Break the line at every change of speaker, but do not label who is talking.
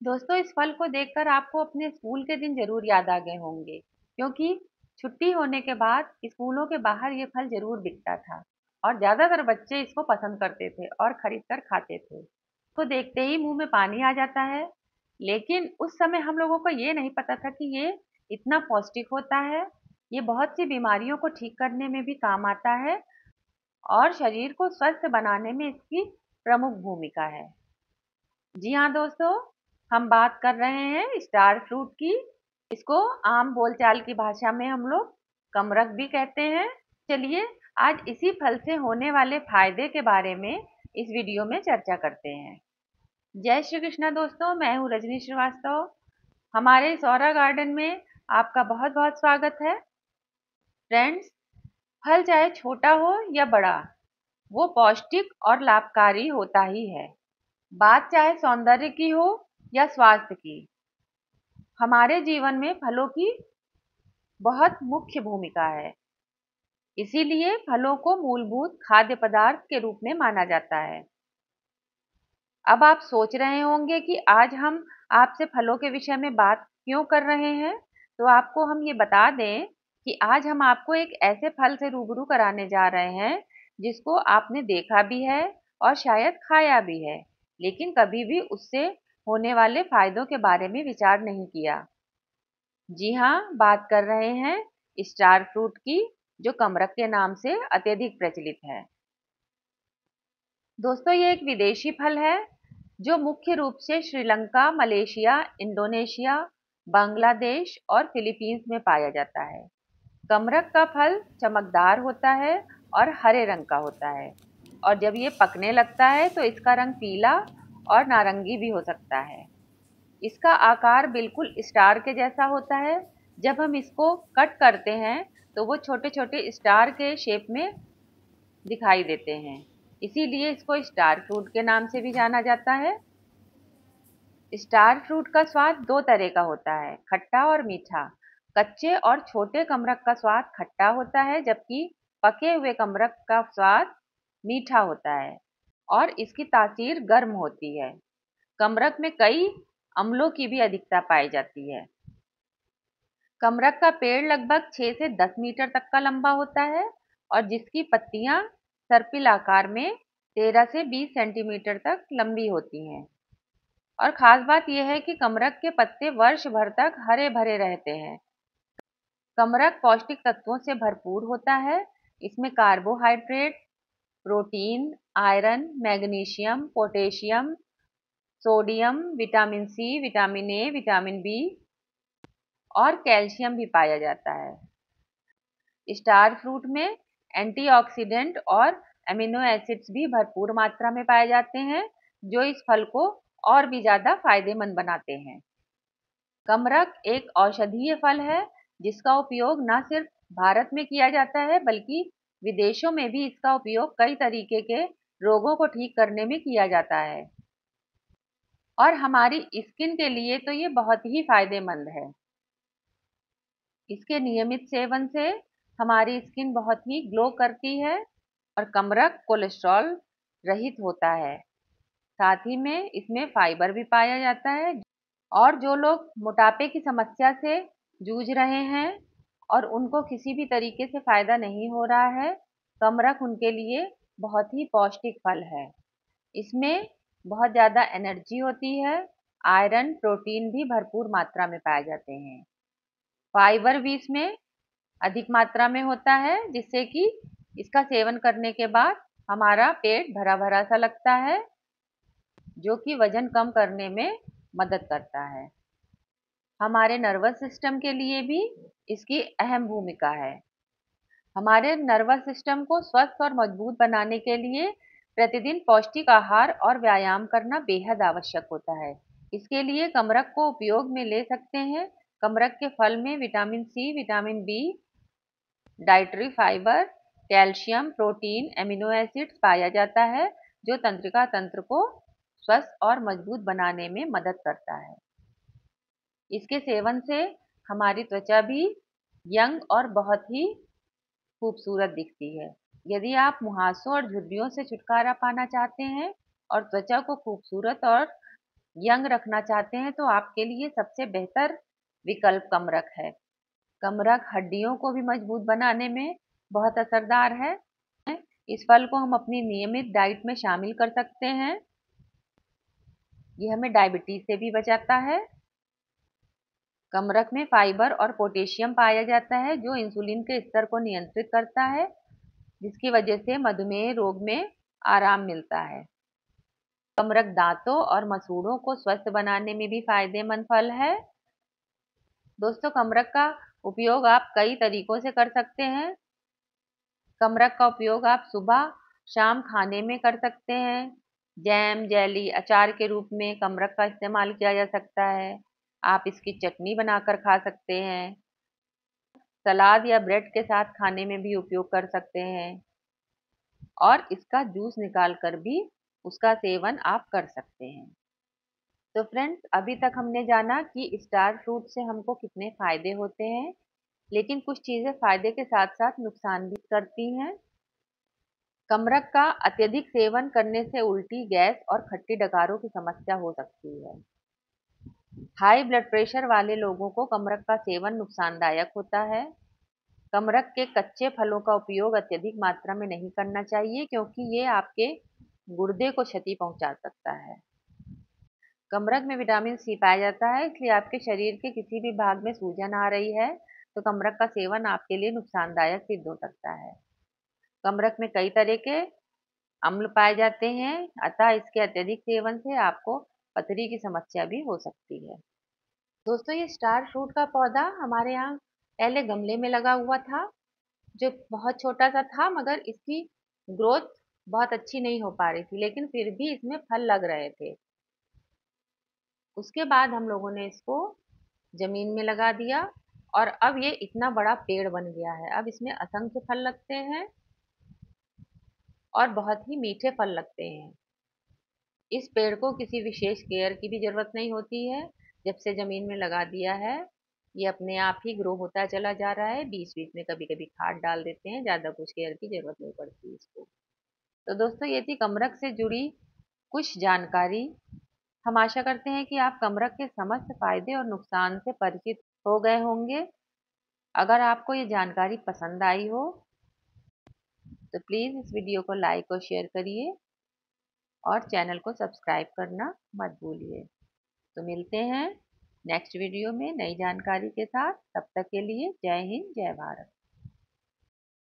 दोस्तों, इस फल को देखकर आपको अपने स्कूल के दिन जरूर याद आ गए होंगे, क्योंकि छुट्टी होने के बाद स्कूलों के बाहर ये फल जरूर बिकता था और ज्यादातर बच्चे इसको पसंद करते थे और खरीद कर खाते थे। इसको देखते ही मुंह में पानी आ जाता है। लेकिन उस समय हम लोगों को ये नहीं पता था कि ये इतना पौष्टिक होता है। ये बहुत सी बीमारियों को ठीक करने में भी काम आता है और शरीर को स्वस्थ बनाने में इसकी प्रमुख भूमिका है। जी हाँ दोस्तों, हम बात कर रहे हैं स्टार फ्रूट की। इसको आम बोलचाल की भाषा में हम लोग कमरख भी कहते हैं। चलिए, आज इसी फल से होने वाले फायदे के बारे में इस वीडियो में चर्चा करते हैं। जय श्री कृष्णा दोस्तों, मैं हूँ रजनी श्रीवास्तव। हमारे सौरा गार्डन में आपका बहुत बहुत स्वागत है। फ्रेंड्स, फल चाहे छोटा हो या बड़ा, वो पौष्टिक और लाभकारी होता ही है। बात चाहे सौंदर्य की हो या स्वास्थ्य की, हमारे जीवन में फलों की बहुत मुख्य भूमिका है। इसीलिए फलों को मूलभूत खाद्य पदार्थ के रूप में माना जाता है। अब आप सोच रहे होंगे कि आज हम आपसे फलों के विषय में बात क्यों कर रहे हैं। तो आपको हम ये बता दें कि आज हम आपको एक ऐसे फल से रूबरू कराने जा रहे हैं जिसको आपने देखा भी है और शायद खाया भी है, लेकिन कभी भी उससे होने वाले फायदों के बारे में विचार नहीं किया। जी हाँ, बात कर रहे हैं स्टार फ्रूट की, जो कमरख के नाम से अत्यधिक प्रचलित है। दोस्तों, ये एक विदेशी फल है जो मुख्य रूप से श्रीलंका, मलेशिया, इंडोनेशिया, बांग्लादेश और फिलीपींस में पाया जाता है। कमरख का फल चमकदार होता है और हरे रंग का होता है, और जब ये पकने लगता है तो इसका रंग पीला और नारंगी भी हो सकता है। इसका आकार बिल्कुल स्टार के जैसा होता है। जब हम इसको कट करते हैं तो वो छोटे छोटे स्टार के शेप में दिखाई देते हैं। इसीलिए इसको स्टार फ्रूट के नाम से भी जाना जाता है। स्टार फ्रूट का स्वाद दो तरह का होता है, खट्टा और मीठा। कच्चे और छोटे कमरख का स्वाद खट्टा होता है, जबकि पके हुए कमरख का स्वाद मीठा होता है और इसकी तासीर गर्म होती है। कमरख में कई अम्लों की भी अधिकता पाई जाती है। कमरख का पेड़ लगभग 6 से 10 मीटर तक का लंबा होता है और जिसकी पत्तियां सर्पिल आकार में 13 से 20 सेंटीमीटर तक लंबी होती हैं। और खास बात यह है कि कमरख के पत्ते वर्ष भर तक हरे भरे रहते हैं। कमरख पौष्टिक तत्वों से भरपूर होता है। इसमें carbohydrate, protein, iron, magnesium, potassium, sodium, vitamin C, vitamin A, vitamin B और कैल्शियम भी पाया जाता है। स्टार फ्रूट में एंटीऑक्सीडेंट और अमीनो एसिड्स भी भरपूर मात्रा में पाए जाते हैं, जो इस फल को और भी ज़्यादा फायदेमंद बनाते हैं। कमरख एक औषधीय फल है जिसका उपयोग न सिर्फ भारत में किया जाता है, बल्कि विदेशों में भी इसका उपयोग कई तरीके के रोगों को ठीक करने में किया जाता है। और हमारी स्किन के लिए तो ये बहुत ही फायदेमंद है। इसके नियमित सेवन से हमारी स्किन बहुत ही ग्लो करती है और कमरख कोलेस्ट्रॉल रहित होता है। साथ ही में इसमें फाइबर भी पाया जाता है। और जो लोग मोटापे की समस्या से जूझ रहे हैं और उनको किसी भी तरीके से फायदा नहीं हो रहा है, कमरख उनके लिए बहुत ही पौष्टिक फल है। इसमें बहुत ज़्यादा एनर्जी होती है। आयरन, प्रोटीन भी भरपूर मात्रा में पाए जाते हैं। फाइबर भी इसमें अधिक मात्रा में होता है, जिससे कि इसका सेवन करने के बाद हमारा पेट भरा भरा सा लगता है, जो कि वजन कम करने में मदद करता है। हमारे नर्वस सिस्टम के लिए भी इसकी अहम भूमिका है। हमारे नर्वस सिस्टम को स्वस्थ और मजबूत बनाने के लिए प्रतिदिन पौष्टिक आहार और व्यायाम करना बेहद आवश्यक होता है। इसके लिए कमरख को उपयोग में ले सकते हैं। कमरख के फल में vitamin C, vitamin B, dietary fibre, calcium, protein, amino acids पाया जाता है, जो तंत्रिका तंत्र को स्वस्थ और मजबूत बनाने में मदद करता है। इसके सेवन से हमारी त्वचा भी यंग और बहुत ही खूबसूरत दिखती है। यदि आप मुहासों और झुर्रियों से छुटकारा पाना चाहते हैं और त्वचा को खूबसूरत और यंग रखना चाहते हैं तो आपके लिए सबसे बेहतर विकल्प कमरख है। कमरख हड्डियों को भी मजबूत बनाने में बहुत असरदार है। इस फल को हम अपनी नियमित डाइट में शामिल कर सकते हैं। ये हमें डायबिटीज से भी बचाता है। कमरख में फाइबर और पोटेशियम पाया जाता है जो इंसुलिन के स्तर को नियंत्रित करता है, जिसकी वजह से मधुमेह रोग में आराम मिलता है। कमरख दांतों और मसूड़ों को स्वस्थ बनाने में भी फायदेमंद फल है। दोस्तों, कमरख का उपयोग आप कई तरीकों से कर सकते हैं। कमरख का उपयोग आप सुबह शाम खाने में कर सकते हैं। जैम, जेली, अचार के रूप में कमरख का इस्तेमाल किया जा सकता है। आप इसकी चटनी बनाकर खा सकते हैं। सलाद या ब्रेड के साथ खाने में भी उपयोग कर सकते हैं और इसका जूस निकाल कर भी उसका सेवन आप कर सकते हैं। तो फ्रेंड्स, अभी तक हमने जाना कि स्टार फ्रूट से हमको कितने फायदे होते हैं, लेकिन कुछ चीज़ें फायदे के साथ साथ नुकसान भी करती हैं। कमरख का अत्यधिक सेवन करने से उल्टी, गैस और खट्टी डकारों की समस्या हो सकती है। हाई ब्लड प्रेशर वाले लोगों को कमरख का सेवन नुकसानदायक होता है। कमरख के कच्चे फलों का उपयोग अत्यधिक मात्रा में नहीं करना चाहिए क्योंकि ये आपके गुर्दे को क्षति पहुंचा सकता है। कमरख में विटामिन सी पाया जाता है, इसलिए आपके शरीर के किसी भी भाग में सूजन आ रही है तो कमरख का सेवन आपके लिए नुकसानदायक सिद्ध हो सकता है। कमरख में कई तरह के अम्ल पाए जाते हैं, अतः इसके अत्यधिक सेवन से आपको पथरी की समस्या भी हो सकती है। दोस्तों, ये स्टार फ्रूट का पौधा हमारे यहाँ पहले गमले में लगा हुआ था, जो बहुत छोटा सा था, मगर इसकी ग्रोथ बहुत अच्छी नहीं हो पा रही थी, लेकिन फिर भी इसमें फल लग रहे थे। उसके बाद हम लोगों ने इसको जमीन में लगा दिया और अब ये इतना बड़ा पेड़ बन गया है। अब इसमें असंख्य फल लगते हैं और बहुत ही मीठे फल लगते हैं। इस पेड़ को किसी विशेष केयर की भी जरूरत नहीं होती है। जब से जमीन में लगा दिया है, ये अपने आप ही ग्रो होता चला जा रहा है। बीच बीच में कभी कभी खाद डाल देते हैं, ज़्यादा कुछ केयर की जरूरत नहीं पड़ती इसको। तो दोस्तों, ये थी कमरख से जुड़ी कुछ जानकारी। हम आशा करते हैं कि आप कमरख के समस्त फायदे और नुकसान से परिचित हो गए होंगे। अगर आपको ये जानकारी पसंद आई हो तो प्लीज़ इस वीडियो को लाइक और शेयर करिए और चैनल को सब्सक्राइब करना मत भूलिए। तो मिलते हैं नेक्स्ट वीडियो में नई जानकारी के साथ। तब तक के लिए जय हिंद, जय भारत।